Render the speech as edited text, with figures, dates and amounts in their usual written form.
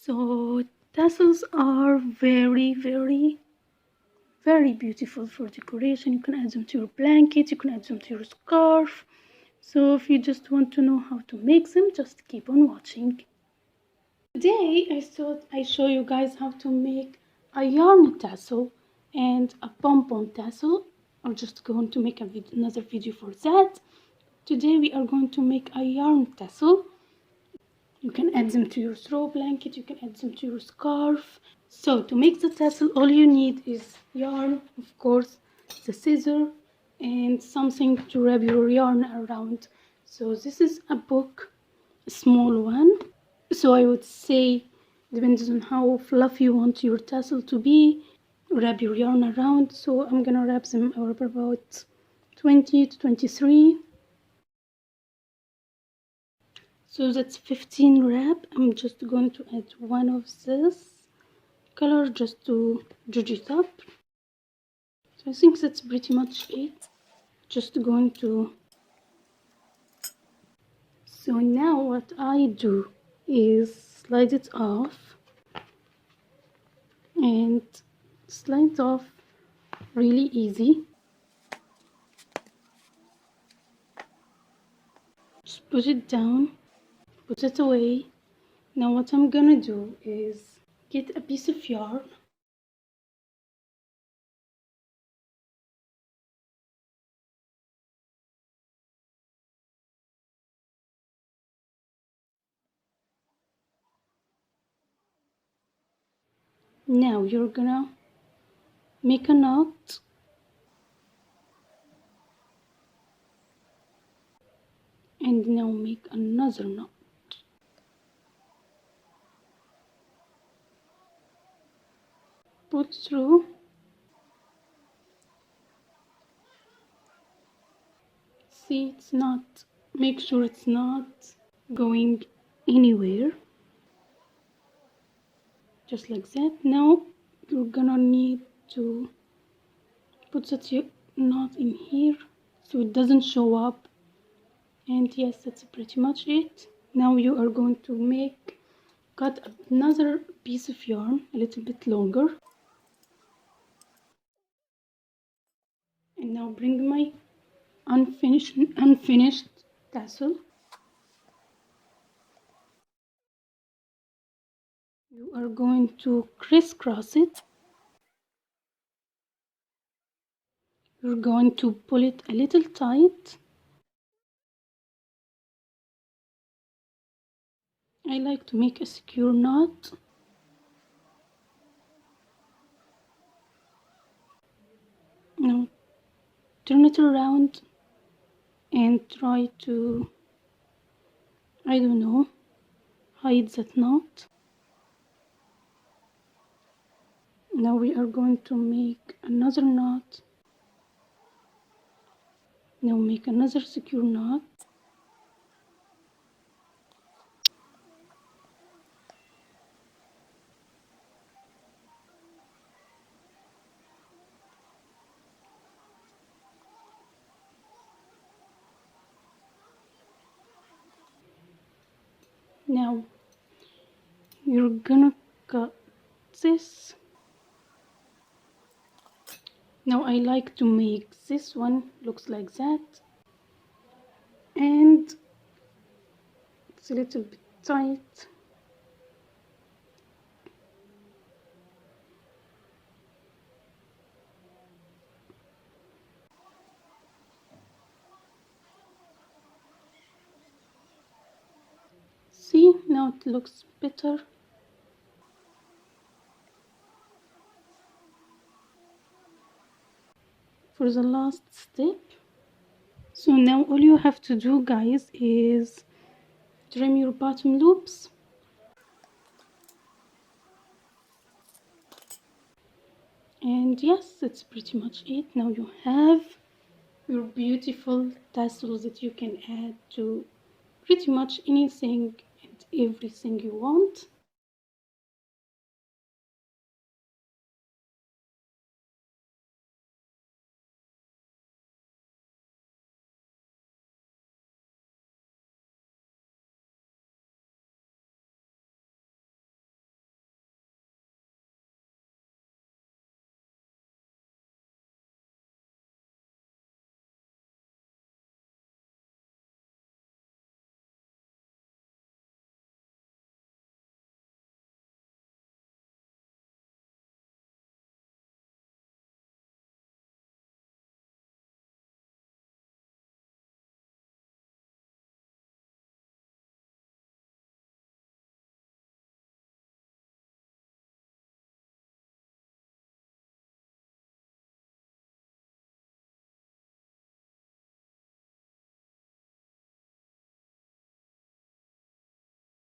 So tassels are very beautiful for decoration. You can add them to your blanket, you can add them to your scarf. So if you just want to know how to make them, just keep on watching. Today I thought I show you guys how to make a yarn tassel and a pom-pom tassel. I'm just going to make another video for that. Today we are going to make a yarn tassel. You can add them to your throw blanket, you can add them to your scarf. So to make the tassel, all you need is yarn, of course, the scissor, and something to wrap your yarn around. So this is a book, a small one. So I would say, depends on how fluffy you want your tassel to be, wrap your yarn around. So I'm gonna wrap about 20 to 23. So that's 15 wrap. I'm just going to add one of this color just to judge it up. So I think that's pretty much it. Just going to... So now what I do is slide it off and slide off really easy. Just put it down, put it away. Now what I'm gonna do is get a piece of yarn. Now you're gonna make a knot. And now make another knot. Pull through. See, it's not, make sure it's not going anywhere. Just like that. Now you're gonna need to put that knot in here so it doesn't show up. And yes, that's pretty much it. Now you are going to cut another piece of yarn a little bit longer. And now bring my unfinished tassel. You are going to crisscross it. You're going to pull it a little tight. I like to make a secure knot. Now turn it around and try to, I don't know, hide that knot. Now we are going to make another knot. Now make another secure knot. Now you're gonna cut this. Now I like to make this one looks like that, and it's a little bit tight. See, now it looks better. For the last step, so now all you have to do, guys, is trim your bottom loops. And yes, that's pretty much it. Now you have your beautiful tassels that you can add to pretty much anything and everything you want.